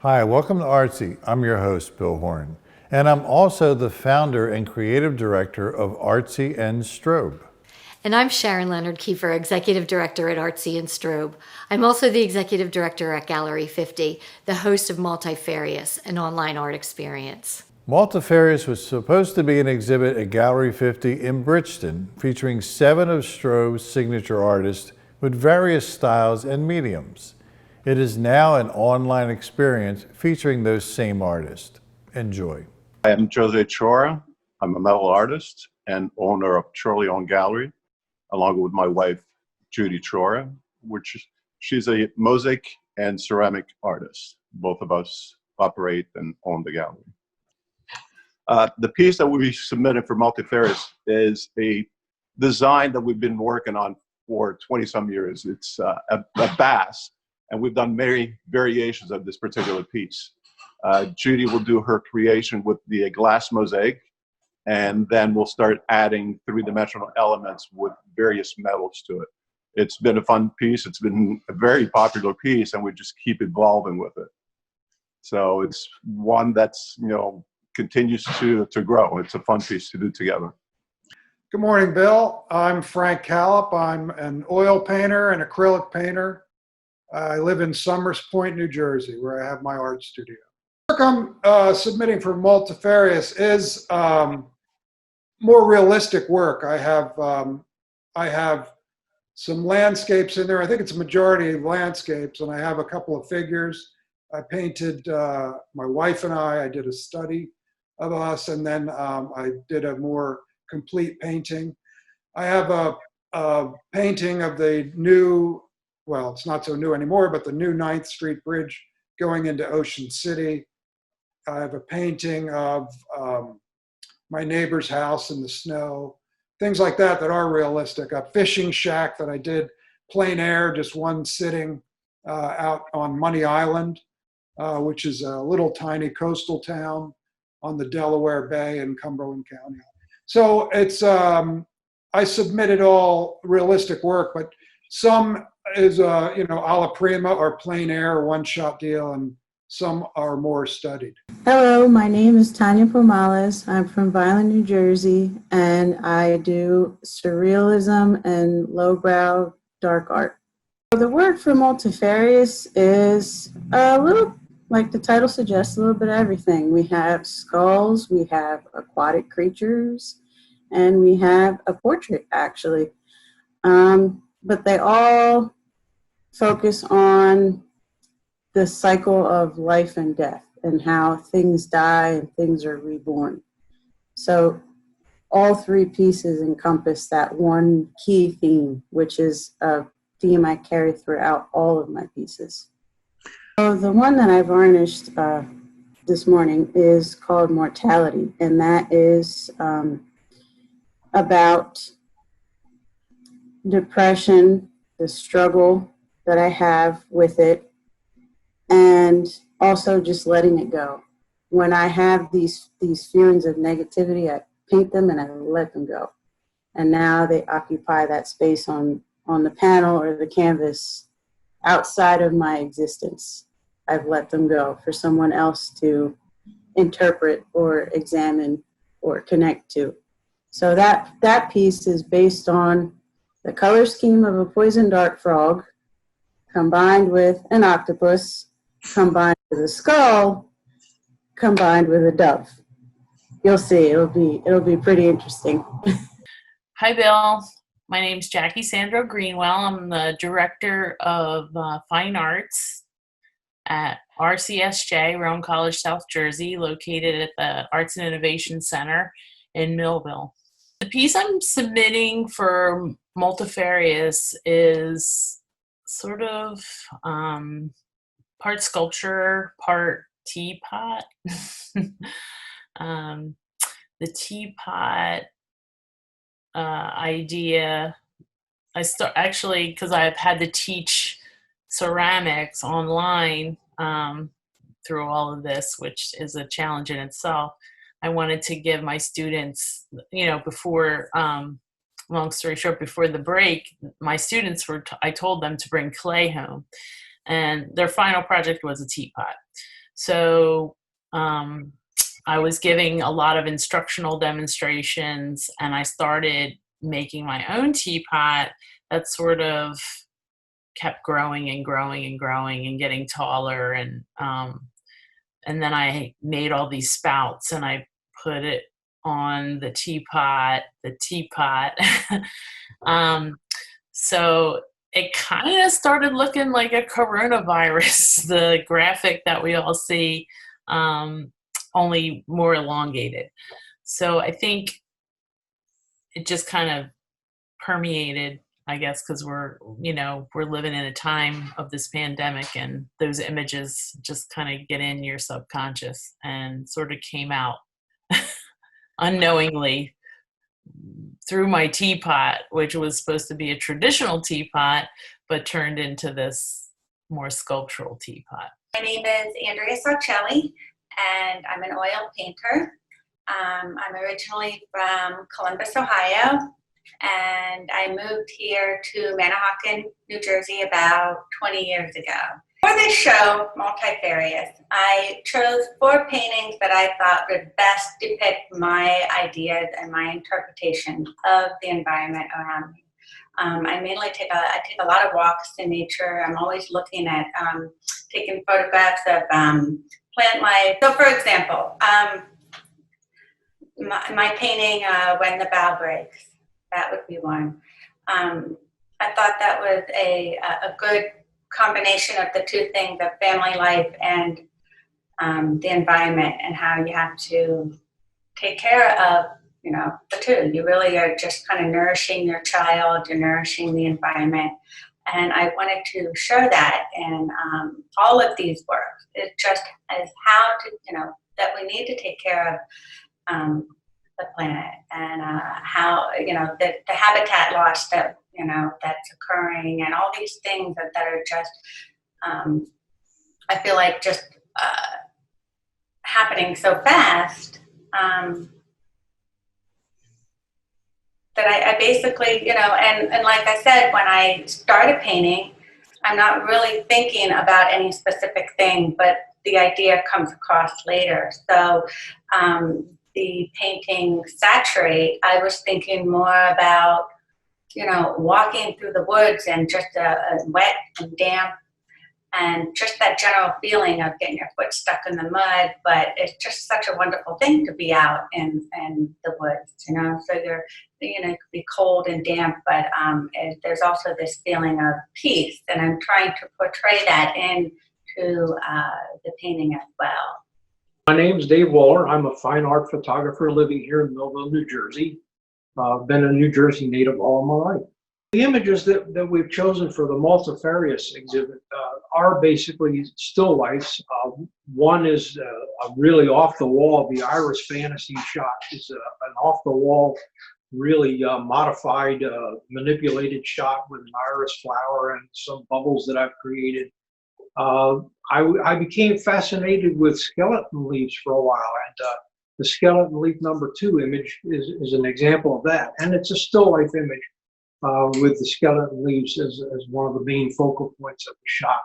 Hi, welcome to ArtC. I'm your host, Bill Horn, and I'm also the founder and creative director of ArtC and Strobe. And I'm Sharon Leonard Kiefer, Executive Director at ArtC and Strobe. I'm also the Executive Director at Gallery 50, the host of Multifarious, an online art experience. Multifarious was supposed to be an exhibit at Gallery 50 in Bridgeton, featuring 7 of Strobe's signature artists with various styles and mediums. It is now an online experience featuring those same artists. Enjoy. I am José Chora. I'm a metal artist and owner of Chora Leone Gallery, along with my wife, Judy Chora, she's a mosaic and ceramic artist. Both of us operate and own the gallery. The piece that we submitted for Multifarious is a design that we've been working on for 20-some years. It's a bass, and we've done many variations of this particular piece. Judy will do her creation with the glass mosaic, and then we'll start adding three-dimensional elements with various metals to it. It's been a fun piece. It's been a very popular piece, and we just keep evolving with it. So it's one that's, continues to grow. It's a fun piece to do together. Good morning, Bill. I'm Frank Kallop. I'm an oil painter and acrylic painter. I live in Somers Point, New Jersey, where I have my art studio. The work I'm submitting for Multifarious is more realistic work. I have some landscapes in there. I think it's a majority of landscapes, and I have a couple of figures. I painted, my wife and I did a study of us, and then I did a more complete painting. I have a painting of the new, well, it's not so new anymore, but the new 9th Street Bridge going into Ocean City. I have a painting of my neighbor's house in the snow, things like that that are realistic. A fishing shack that I did plein air, just one sitting out on Money Island, which is a little tiny coastal town on the Delaware Bay in Cumberland County. So it's, I submitted all realistic work, but some is, a la prima or plein air, one-shot deal, and some are more studied. Hello, my name is Tania Pomales. I'm from Violin, New Jersey, and I do surrealism and lowbrow dark art. The work for Multifarious is a little, like the title suggests, a little bit of everything. We have skulls, we have aquatic creatures, and we have a portrait, actually. But they all focus on the cycle of life and death and how things die and things are reborn. So all 3 pieces encompass that one key theme, which is a theme I carry throughout all of my pieces. So the one that I varnished this morning is called Mortality, and that is about depression, the struggle that I have with it, and also just letting it go. When I have these feelings of negativity, I paint them and I let them go. And now they occupy that space on the panel or the canvas outside of my existence. I've let them go for someone else to interpret or examine or connect to. So that piece is based on the color scheme of a poison dart frog combined with an octopus, combined with a skull, combined with a dove. You'll see, it'll be pretty interesting. Hi, Bill. My name's Jackie Sandro Greenwell. I'm the Director of Fine Arts at RCSJ, Roane College, South Jersey, located at the Arts and Innovation Center in Millville. The piece I'm submitting for Multifarious is sort of part sculpture, part teapot. The teapot idea, actually, because I've had to teach ceramics online through all of this, which is a challenge in itself. I wanted to give my students, before, long story short, before the break, my students I told them to bring clay home, and their final project was a teapot. So I was giving a lot of instructional demonstrations, and I started making my own teapot that sort of kept growing and growing and growing and getting taller. And then I made all these spouts and I put it on the teapot. So it kind of started looking like a coronavirus, the graphic that we all see, only more elongated. So I think it just kind of permeated, I guess, because we're living in a time of this pandemic, and those images just kind of get in your subconscious and sort of came out unknowingly through my teapot, which was supposed to be a traditional teapot, but turned into this more sculptural teapot. My name is Andrea Sauchelli, and I'm an oil painter. I'm originally from Columbus, Ohio, and I moved here to Manahawkin, New Jersey about 20 years ago. For this show, Multifarious, I chose 4 paintings that I thought would best depict my ideas and my interpretation of the environment around me. I mainly take a lot of walks in nature. I'm always looking at taking photographs of plant life. So, for example, my painting "When the Bough Breaks," that would be one. I thought that was a good combination of the two things of family life and the environment, and how you have to take care of the two. You really are just kind of nourishing your child, you're nourishing the environment. And I wanted to show that in all of these works. It just is how to, that we need to take care of the planet, and how, the habitat loss that, that's occurring, and all these things that are just, I feel like just happening so fast. That I basically, and like I said, when I started painting, I'm not really thinking about any specific thing, but the idea comes across later. So the painting Saturate, I was thinking more about, walking through the woods and just wet and damp, and just that general feeling of getting your foot stuck in the mud. But it's just such a wonderful thing to be out in the woods, So you're, it could be cold and damp, but there's also this feeling of peace, and I'm trying to portray that into the painting as well. My name is David Woeller. I'm a fine art photographer living here in Millville, New Jersey. Been a New Jersey native all my life. The images that we've chosen for the Multifarious exhibit are basically still lifes. One is a really off-the-wall, the Iris Fantasy shot is an off-the-wall, really modified, manipulated shot with an iris flower and some bubbles that I've created. I became fascinated with skeleton leaves for a while, and the skeleton leaf #2 image is an example of that. And it's a still life image with the skeleton leaves as one of the main focal points of the shot.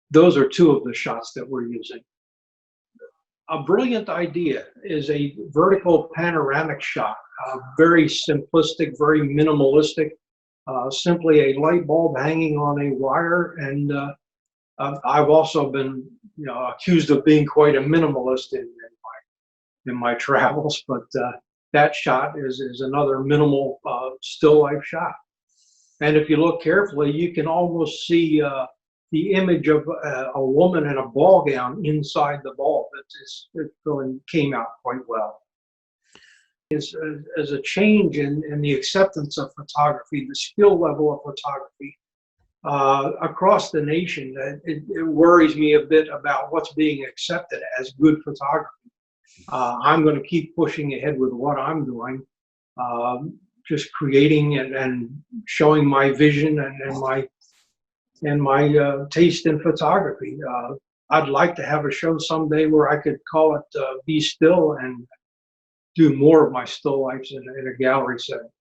Those are 2 of the shots that we're using. A brilliant idea is a vertical panoramic shot, very simplistic, very minimalistic, simply a light bulb hanging on a wire. And I've also been accused of being quite a minimalist in my travels, but that shot is another minimal still life shot. And if you look carefully, you can almost see the image of a woman in a ball gown inside the bulb. It came out quite well. As a change in the acceptance of photography, the skill level of photography across the nation, it worries me a bit about what's being accepted as good photography. I'm going to keep pushing ahead with what I'm doing, just creating and showing my vision and my taste in photography. I'd like to have a show someday where I could call it Be Still and do more of my still lifes in a gallery setting.